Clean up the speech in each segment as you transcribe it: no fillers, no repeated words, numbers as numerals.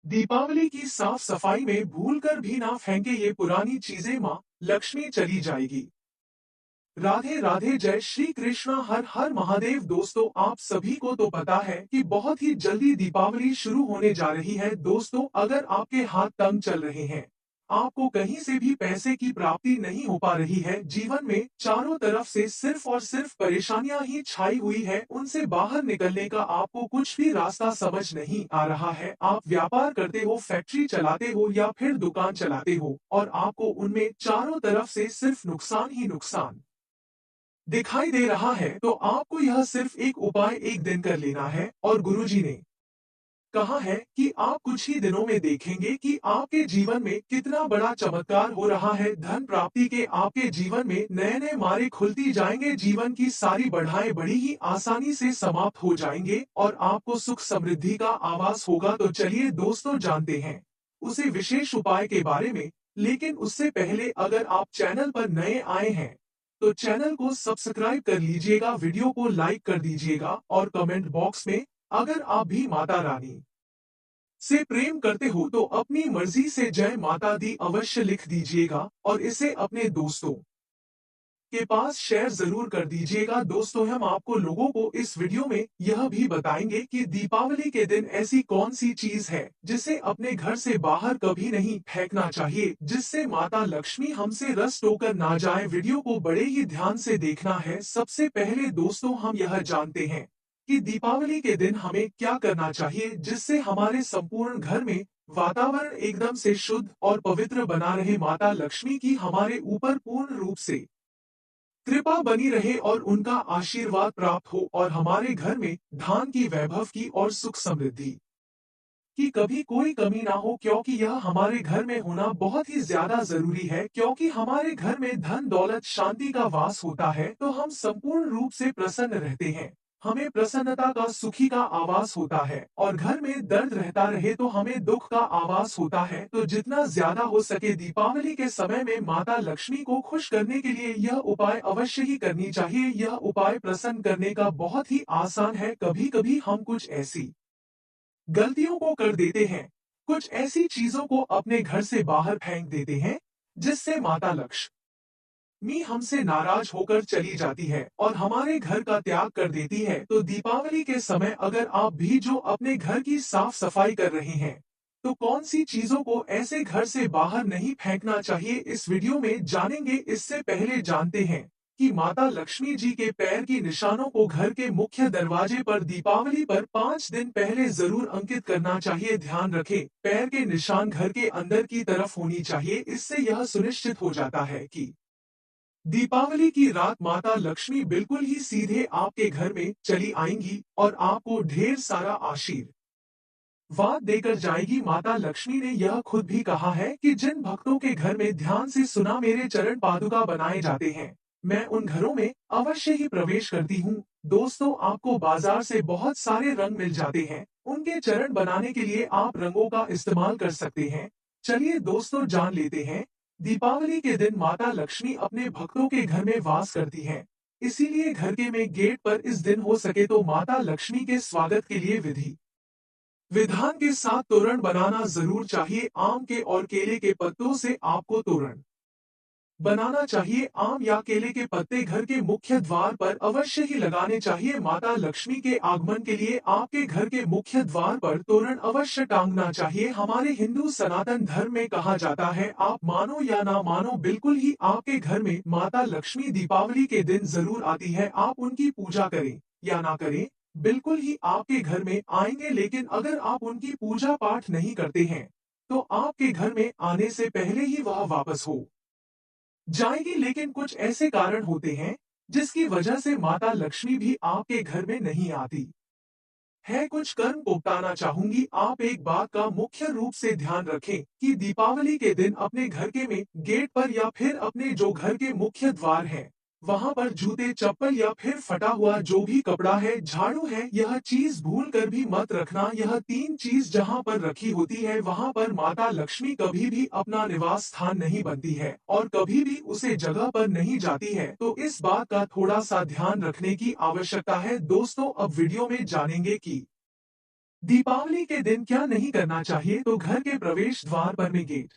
दीपावली की साफ सफाई में भूलकर भी ना फेंके ये पुरानी चीजें, माँ लक्ष्मी चली जाएगी। राधे राधे, जय श्री कृष्णा, हर हर महादेव। दोस्तों, आप सभी को तो पता है कि बहुत ही जल्दी दीपावली शुरू होने जा रही है। दोस्तों, अगर आपके हाथ तंग चल रहे हैं, आपको कहीं से भी पैसे की प्राप्ति नहीं हो पा रही है, जीवन में चारों तरफ से सिर्फ और सिर्फ परेशानियां ही छाई हुई है, उनसे बाहर निकलने का आपको कुछ भी रास्ता समझ नहीं आ रहा है। आप व्यापार करते हो, फैक्ट्री चलाते हो या फिर दुकान चलाते हो और आपको उनमें चारों तरफ से सिर्फ नुकसान ही नुकसान दिखाई दे रहा है, तो आपको यह सिर्फ एक उपाय एक दिन कर लेना है। और गुरुजी ने कहा है कि आप कुछ ही दिनों में देखेंगे कि आपके जीवन में कितना बड़ा चमत्कार हो रहा है। धन प्राप्ति के आपके जीवन में नए नए मार्ग खुलती जाएंगे, जीवन की सारी बढ़ाएं बड़ी ही आसानी से समाप्त हो जाएंगे और आपको सुख समृद्धि का आवास होगा। तो चलिए दोस्तों, जानते हैं उसे विशेष उपाय के बारे में। लेकिन उससे पहले, अगर आप चैनल पर नए आए हैं तो चैनल को सब्सक्राइब कर लीजिएगा, वीडियो को लाइक कर दीजिएगा और कमेंट बॉक्स में अगर आप भी माता रानी से प्रेम करते हो तो अपनी मर्जी से जय माता दी अवश्य लिख दीजिएगा और इसे अपने दोस्तों के पास शेयर जरूर कर दीजिएगा। दोस्तों, हम आपको लोगों को इस वीडियो में यह भी बताएंगे कि दीपावली के दिन ऐसी कौन सी चीज है जिसे अपने घर से बाहर कभी नहीं फेंकना चाहिए, जिससे माता लक्ष्मी हमसे रस टोकर ना जाए। वीडियो को बड़े ही ध्यान से देखना है। सबसे पहले दोस्तों, हम यह जानते हैं कि दीपावली के दिन हमें क्या करना चाहिए जिससे हमारे संपूर्ण घर में वातावरण एकदम से शुद्ध और पवित्र बना रहे, माता लक्ष्मी की हमारे ऊपर पूर्ण रूप से कृपा बनी रहे और उनका आशीर्वाद प्राप्त हो और हमारे घर में धान की, वैभव की और सुख समृद्धि की कभी कोई कमी ना हो, क्योंकि यह हमारे घर में होना बहुत ही ज्यादा जरूरी है। क्योंकि हमारे घर में धन दौलत शांति का वास होता है तो हम संपूर्ण रूप से प्रसन्न रहते हैं, हमें प्रसन्नता का, सुखी का आवास होता है। और घर में दर्द रहता रहे तो हमें दुख का आवास होता है। तो जितना ज्यादा हो सके दीपावली के समय में माता लक्ष्मी को खुश करने के लिए यह उपाय अवश्य ही करनी चाहिए। यह उपाय प्रसन्न करने का बहुत ही आसान है। कभी कभी हम कुछ ऐसी गलतियों को कर देते हैं, कुछ ऐसी चीजों को अपने घर से बाहर फेंक देते हैं जिससे माता लक्ष्मी हमसे नाराज होकर चली जाती है और हमारे घर का त्याग कर देती है। तो दीपावली के समय अगर आप भी जो अपने घर की साफ सफाई कर रहे हैं, तो कौन सी चीजों को ऐसे घर से बाहर नहीं फेंकना चाहिए, इस वीडियो में जानेंगे। इससे पहले जानते हैं कि माता लक्ष्मी जी के पैर की निशानों को घर के मुख्य दरवाजे पर दीपावली पर 5 दिन पहले जरूर अंकित करना चाहिए। ध्यान रखें, पैर के निशान घर के अंदर की तरफ होनी चाहिए। इससे यह सुनिश्चित हो जाता है कि दीपावली की रात माता लक्ष्मी बिल्कुल ही सीधे आपके घर में चली आएंगी और आपको ढेर सारा आशीर्वाद वाद देकर जाएगी। माता लक्ष्मी ने यह खुद भी कहा है कि जिन भक्तों के घर में ध्यान से सुना मेरे चरण पादुका बनाए जाते हैं, मैं उन घरों में अवश्य ही प्रवेश करती हूँ। दोस्तों, आपको बाजार से बहुत सारे रंग मिल जाते हैं, उनके चरण बनाने के लिए आप रंगों का इस्तेमाल कर सकते हैं। चलिए दोस्तों, जान लेते हैं। दीपावली के दिन माता लक्ष्मी अपने भक्तों के घर में वास करती हैं, इसीलिए घर के में गेट पर इस दिन हो सके तो माता लक्ष्मी के स्वागत के लिए विधि विधान के साथ तोरण बनाना जरूर चाहिए। आम के और केले के पत्तों से आपको तोरण बनाना चाहिए। आम या केले के पत्ते घर के मुख्य द्वार पर अवश्य ही लगाने चाहिए। माता लक्ष्मी के आगमन के लिए आपके घर के मुख्य द्वार पर तोरण अवश्य टांगना चाहिए। हमारे हिंदू सनातन धर्म में कहा जाता है, आप मानो या ना मानो, बिल्कुल ही आपके घर में माता लक्ष्मी दीपावली के दिन जरूर आती है। आप उनकी पूजा करें या ना करें, बिल्कुल ही आपके घर में आएंगे। लेकिन अगर आप उनकी पूजा पाठ नहीं करते हैं तो आपके घर में आने से पहले ही वह वापस हो जाएगी। लेकिन कुछ ऐसे कारण होते हैं जिसकी वजह से माता लक्ष्मी भी आपके घर में नहीं आती है। कुछ कर्म उपटाना चाहूंगी। आप एक बात का मुख्य रूप से ध्यान रखें कि दीपावली के दिन अपने घर के में गेट पर या फिर अपने जो घर के मुख्य द्वार है वहां पर जूते, चप्पल या फिर फटा हुआ जो भी कपड़ा है, झाड़ू है, यह चीज भूल कर भी मत रखना। यह तीन चीज जहां पर रखी होती है वहां पर माता लक्ष्मी कभी भी अपना निवास स्थान नहीं बनती है और कभी भी उसे जगह पर नहीं जाती है। तो इस बात का थोड़ा सा ध्यान रखने की आवश्यकता है। दोस्तों, अब वीडियो में जानेंगे कि दीपावली के दिन क्या नहीं करना चाहिए, तो घर के प्रवेश द्वार पर में गेट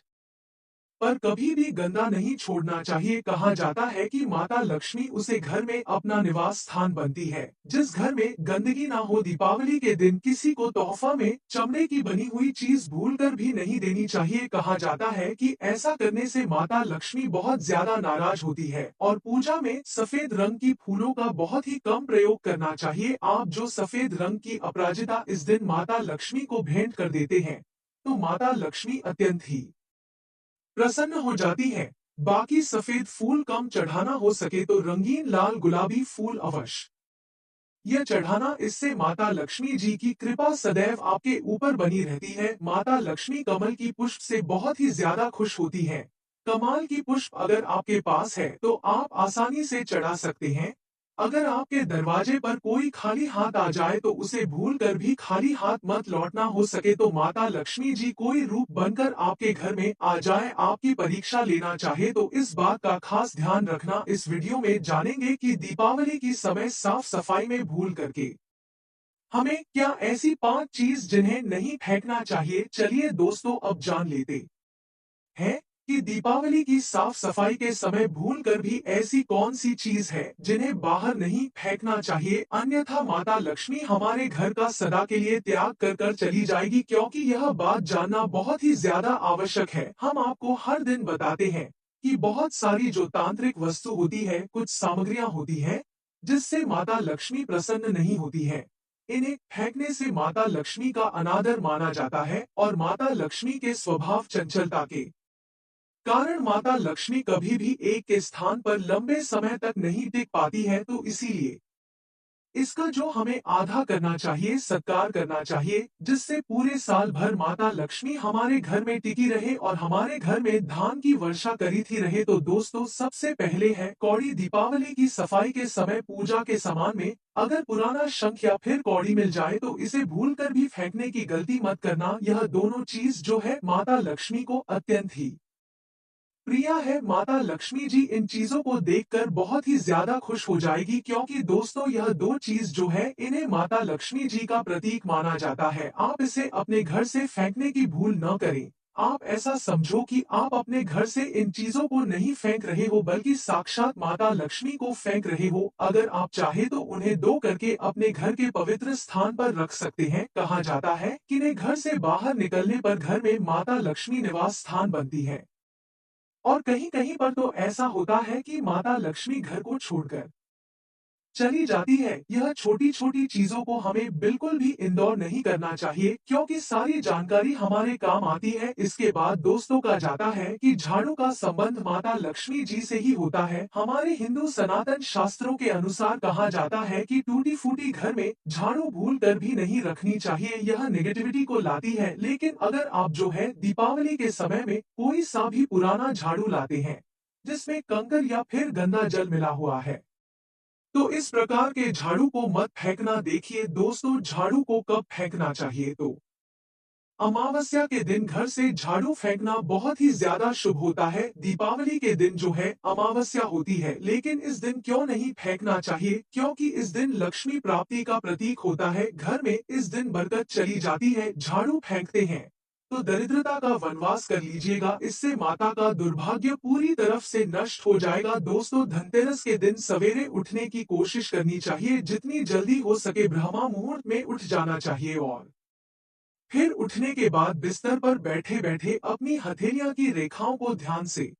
पर कभी भी गंदा नहीं छोड़ना चाहिए। कहा जाता है कि माता लक्ष्मी उसे घर में अपना निवास स्थान बनती है, जिस घर में गंदगी ना हो। दीपावली के दिन किसी को तोहफा में चमड़े की बनी हुई चीज भूलकर भी नहीं देनी चाहिए। कहा जाता है कि ऐसा करने से माता लक्ष्मी बहुत ज्यादा नाराज होती है। और पूजा में सफेद रंग की फूलों का बहुत ही कम प्रयोग करना चाहिए। आप जो सफेद रंग की अपराजिता इस दिन माता लक्ष्मी को भेंट कर देते हैं, तो माता लक्ष्मी अत्यंत ही प्रसन्न हो जाती है। बाकी सफेद फूल कम चढ़ाना, हो सके तो रंगीन लाल गुलाबी फूल अवश्य यह चढ़ाना। इससे माता लक्ष्मी जी की कृपा सदैव आपके ऊपर बनी रहती है। माता लक्ष्मी कमल की पुष्प से बहुत ही ज्यादा खुश होती है। कमाल की पुष्प अगर आपके पास है तो आप आसानी से चढ़ा सकते हैं। अगर आपके दरवाजे पर कोई खाली हाथ आ जाए तो उसे भूल कर भी खाली हाथ मत लौटना। हो सके तो माता लक्ष्मी जी कोई रूप बनकर आपके घर में आ जाए, आपकी परीक्षा लेना चाहे तो इस बात का खास ध्यान रखना। इस वीडियो में जानेंगे कि दीपावली की समय साफ सफाई में भूल करके हमें क्या ऐसी 5 चीज जिन्हें नहीं फेंकना चाहिए। चलिए दोस्तों, अब जान लेते है कि दीपावली की साफ सफाई के समय भूल कर भी ऐसी कौन सी चीज है जिन्हें बाहर नहीं फेंकना चाहिए, अन्यथा माता लक्ष्मी हमारे घर का सदा के लिए त्याग कर कर चली जाएगी। क्योंकि यह बात जानना बहुत ही ज्यादा आवश्यक है। हम आपको हर दिन बताते हैं कि बहुत सारी जो तांत्रिक वस्तु होती है, कुछ सामग्रियां होती है जिससे माता लक्ष्मी प्रसन्न नहीं होती है। इन्हें फेंकने से माता लक्ष्मी का अनादर माना जाता है और माता लक्ष्मी के स्वभाव चंचलता के कारण माता लक्ष्मी कभी भी एक के स्थान पर लंबे समय तक नहीं टिक पाती है। तो इसीलिए इसका जो हमें आधा करना चाहिए, सत्कार करना चाहिए, जिससे पूरे साल भर माता लक्ष्मी हमारे घर में टिकी रहे और हमारे घर में धान की वर्षा करी थी रहे। तो दोस्तों, सबसे पहले है कौड़ी। दीपावली की सफाई के समय पूजा के सामान में अगर पुराना शंख या फिर कौड़ी मिल जाए तो इसे भूलकर भी फेंकने की गलती मत करना। यह दोनों चीज जो है माता लक्ष्मी को अत्यंत ही प्रिया है। माता लक्ष्मी जी इन चीजों को देखकर बहुत ही ज्यादा खुश हो जाएगी, क्योंकि दोस्तों यह दो चीज जो है इन्हें माता लक्ष्मी जी का प्रतीक माना जाता है। आप इसे अपने घर से फेंकने की भूल न करें। आप ऐसा समझो कि आप अपने घर से इन चीजों को नहीं फेंक रहे हो, बल्कि साक्षात माता लक्ष्मी को फेंक रहे हो। अगर आप चाहे तो उन्हें दो करके अपने घर के पवित्र स्थान पर रख सकते हैं। कहा जाता है कि इन्हें घर से बाहर निकलने पर घर में माता लक्ष्मी निवास स्थान बनती है। और कहीं कहीं पर तो ऐसा होता है कि माता लक्ष्मी घर को छोड़कर चली जाती है। यह छोटी छोटी चीजों को हमें बिल्कुल भी इग्नोर नहीं करना चाहिए, क्योंकि सारी जानकारी हमारे काम आती है। इसके बाद दोस्तों का जाता है कि झाड़ू का संबंध माता लक्ष्मी जी से ही होता है। हमारे हिंदू सनातन शास्त्रों के अनुसार कहा जाता है कि टूटी फूटी घर में झाड़ू भूल कर भी नहीं रखनी चाहिए, यह नेगेटिविटी को लाती है। लेकिन अगर आप जो है दीपावली के समय में कोई सा भी पुराना झाड़ू लाते हैं जिसमें कंकर या फिर गंदा जल मिला हुआ है, तो इस प्रकार के झाड़ू को मत फेंकना। देखिए दोस्तों, झाड़ू को कब फेंकना चाहिए, तो अमावस्या के दिन घर से झाड़ू फेंकना बहुत ही ज्यादा शुभ होता है। दीपावली के दिन जो है अमावस्या होती है, लेकिन इस दिन क्यों नहीं फेंकना चाहिए, क्योंकि इस दिन लक्ष्मी प्राप्ति का प्रतीक होता है। घर में इस दिन बरकत चली जाती है। झाड़ू फेंकते हैं तो दरिद्रता का वनवास कर लीजिएगा, इससे माता का दुर्भाग्य पूरी तरफ से नष्ट हो जाएगा। दोस्तों, धनतेरस के दिन सवेरे उठने की कोशिश करनी चाहिए, जितनी जल्दी हो सके ब्रह्मा मुहूर्त में उठ जाना चाहिए। और फिर उठने के बाद बिस्तर पर बैठे बैठे अपनी हथेलियां की रेखाओं को ध्यान से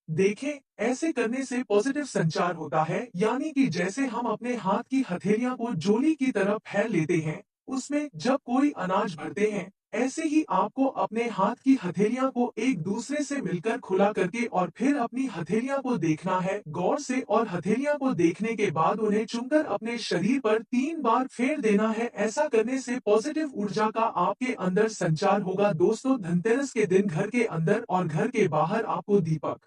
देखें। ऐसे करने से पॉजिटिव संचार होता है, यानी कि जैसे हम अपने हाथ की हथेलियां को जोली की तरफ फैल लेते हैं, उसमें जब कोई अनाज भरते हैं, ऐसे ही आपको अपने हाथ की हथेलियां को एक दूसरे से मिलकर खुला करके और फिर अपनी हथेलियां को देखना है गौर से। और हथेलियां को देखने के बाद उन्हें चुमकर अपने शरीर पर 3 बार फेर देना है। ऐसा करने से पॉजिटिव ऊर्जा का आपके अंदर संचार होगा। दोस्तों, धनतेरस के दिन घर के अंदर और घर के बाहर आपको दीपक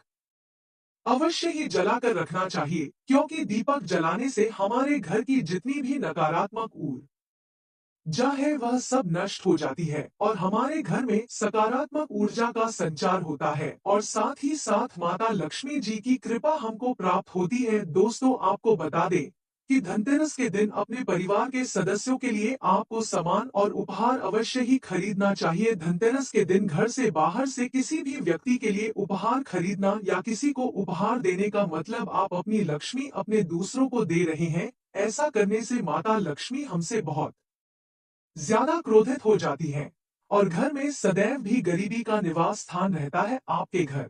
अवश्य ही जलाकर रखना चाहिए, क्योंकि दीपक जलाने से हमारे घर की जितनी भी नकारात्मक ऊर्जा है वह सब नष्ट हो जाती है और हमारे घर में सकारात्मक ऊर्जा का संचार होता है और साथ ही साथ माता लक्ष्मी जी की कृपा हमको प्राप्त होती है। दोस्तों, आपको बता दें कि धनतेरस के दिन अपने परिवार के सदस्यों के लिए आपको सामान और उपहार अवश्य ही खरीदना चाहिए। धनतेरस के दिन घर से बाहर से किसी भी व्यक्ति के लिए उपहार खरीदना या किसी को उपहार देने का मतलब आप अपनी लक्ष्मी अपने दूसरों को दे रहे हैं। ऐसा करने से माता लक्ष्मी हमसे बहुत ज्यादा क्रोधित हो जाती हैं और घर में सदैव भी गरीबी का निवास स्थान रहता है। आपके घर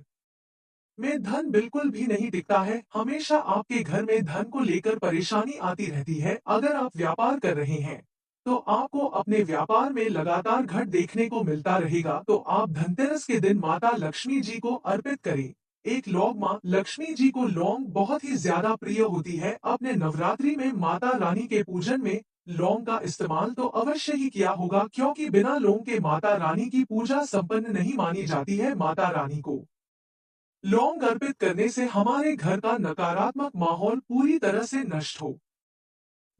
में धन बिल्कुल भी नहीं टिकता है। हमेशा आपके घर में धन को लेकर परेशानी आती रहती है। अगर आप व्यापार कर रहे हैं तो आपको अपने व्यापार में लगातार घट देखने को मिलता रहेगा। तो आप धनतेरस के दिन माता लक्ष्मी जी को अर्पित करें एक लौंग। माँ लक्ष्मी जी को लौंग बहुत ही ज्यादा प्रिय होती है। अपने नवरात्रि में माता रानी के पूजन में लौंग का इस्तेमाल तो अवश्य ही किया होगा, क्योंकि बिना लौंग के माता रानी की पूजा संपन्न नहीं मानी जाती है। माता रानी को लौंग अर्पित करने से हमारे घर का नकारात्मक माहौल पूरी तरह से नष्ट हो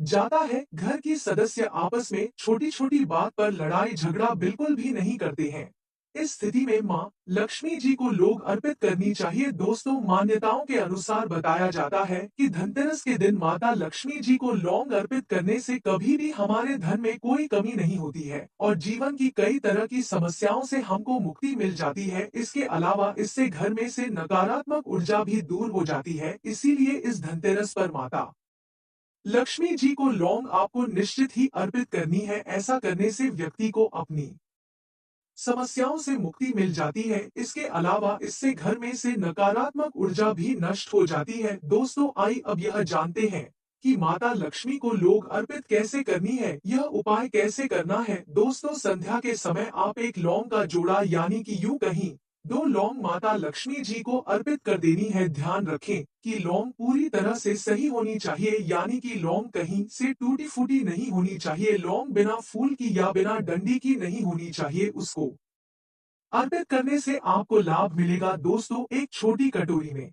जाता है। घर की सदस्य आपस में छोटी छोटी बात पर लड़ाई झगड़ा बिल्कुल भी नहीं करते हैं। इस स्थिति में माँ लक्ष्मी जी को लोग अर्पित करनी चाहिए। दोस्तों, मान्यताओं के अनुसार बताया जाता है कि धनतेरस के दिन माता लक्ष्मी जी को लौंग अर्पित करने से कभी भी हमारे धन में कोई कमी नहीं होती है और जीवन की कई तरह की समस्याओं से हमको मुक्ति मिल जाती है। इसके अलावा इससे घर में से नकारात्मक ऊर्जा भी दूर हो जाती है। इसीलिए इस धनतेरस पर माता लक्ष्मी जी को लौंग आपको निश्चित ही अर्पित करनी है। ऐसा करने से व्यक्ति को अपनी समस्याओं से मुक्ति मिल जाती है। इसके अलावा इससे घर में से नकारात्मक ऊर्जा भी नष्ट हो जाती है। दोस्तों, आइए अब यह जानते हैं कि माता लक्ष्मी को लोग अर्पित कैसे करनी है, यह उपाय कैसे करना है। दोस्तों, संध्या के समय आप एक लौंग का जोड़ा यानी कि यूं कहीं 2 लौंग माता लक्ष्मी जी को अर्पित कर देनी है। ध्यान रखें कि लौंग पूरी तरह से सही होनी चाहिए, यानी कि लौंग कहीं से टूटी फूटी नहीं होनी चाहिए। लौंग बिना फूल की या बिना डंडी की नहीं होनी चाहिए। उसको अर्पित करने से आपको लाभ मिलेगा। दोस्तों, एक छोटी कटोरी में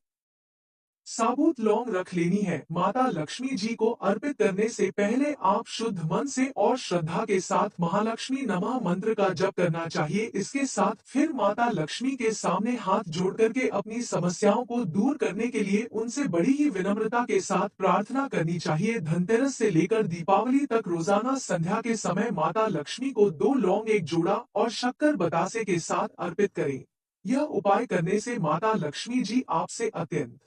साबुत लौंग रख लेनी है। माता लक्ष्मी जी को अर्पित करने से पहले आप शुद्ध मन से और श्रद्धा के साथ महालक्ष्मी नमः मंत्र का जप करना चाहिए। इसके साथ फिर माता लक्ष्मी के सामने हाथ जोड़ करके अपनी समस्याओं को दूर करने के लिए उनसे बड़ी ही विनम्रता के साथ प्रार्थना करनी चाहिए। धनतेरस से लेकर दीपावली तक रोजाना संध्या के समय माता लक्ष्मी को 2 लौंग एक जोड़ा और शक्कर बतासे के साथ अर्पित करें। यह उपाय करने से माता लक्ष्मी जी आपसे अत्यंत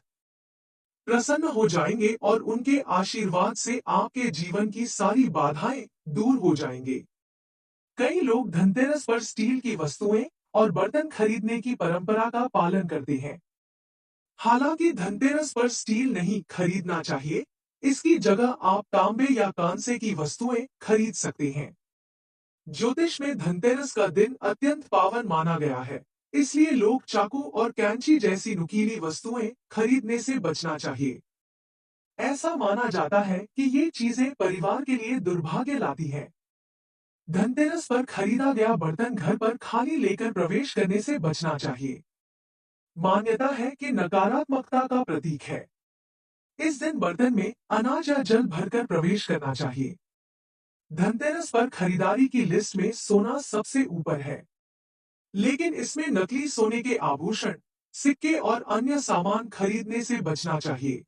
प्रसन्न हो जाएंगे और उनके आशीर्वाद से आपके जीवन की सारी बाधाएं दूर हो जाएंगे। कई लोग धनतेरस पर स्टील की वस्तुएं और बर्तन खरीदने की परंपरा का पालन करते हैं। हालांकि धनतेरस पर स्टील नहीं खरीदना चाहिए। इसकी जगह आप तांबे या कांसे की वस्तुएं खरीद सकते हैं। ज्योतिष में धनतेरस का दिन अत्यंत पावन माना गया है, इसलिए लोग चाकू और कैंची जैसी नुकीली वस्तुएं खरीदने से बचना चाहिए। ऐसा माना जाता है कि ये चीजें परिवार के लिए दुर्भाग्य लाती हैं। धनतेरस पर खरीदा गया बर्तन घर पर खाली लेकर प्रवेश करने से बचना चाहिए। मान्यता है कि नकारात्मकता का प्रतीक है। इस दिन बर्तन में अनाज या जल भरकर प्रवेश करना चाहिए। धनतेरस पर खरीदारी की लिस्ट में सोना सबसे ऊपर है, लेकिन इसमें नकली सोने के आभूषण, सिक्के और अन्य सामान खरीदने से बचना चाहिए।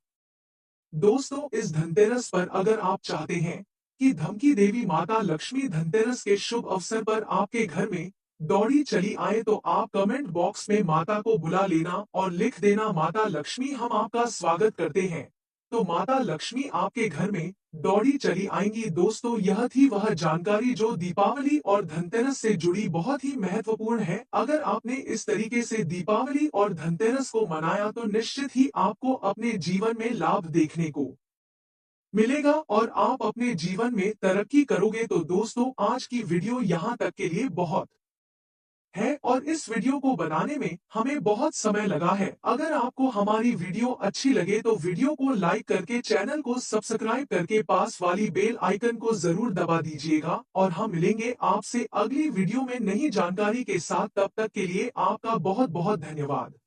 दोस्तों, इस धनतेरस पर अगर आप चाहते हैं कि धमकी देवी माता लक्ष्मी धनतेरस के शुभ अवसर पर आपके घर में दौड़ी चली आए, तो आप कमेंट बॉक्स में माता को बुला लेना और लिख देना, माता लक्ष्मी हम आपका स्वागत करते हैं। तो माता लक्ष्मी आपके घर में दौड़ी चली आएंगी। दोस्तों, यह थी वह जानकारी जो दीपावली और धनतेरस से जुड़ी बहुत ही महत्वपूर्ण है। अगर आपने इस तरीके से दीपावली और धनतेरस को मनाया तो निश्चित ही आपको अपने जीवन में लाभ देखने को मिलेगा और आप अपने जीवन में तरक्की करोगे। तो दोस्तों, आज की वीडियो यहाँ तक के लिए बहुत है और इस वीडियो को बनाने में हमें बहुत समय लगा है। अगर आपको हमारी वीडियो अच्छी लगे तो वीडियो को लाइक करके चैनल को सब्सक्राइब करके पास वाली बेल आइकन को जरूर दबा दीजिएगा और हम मिलेंगे आपसे अगली वीडियो में नई जानकारी के साथ। तब तक के लिए आपका बहुत बहुत धन्यवाद।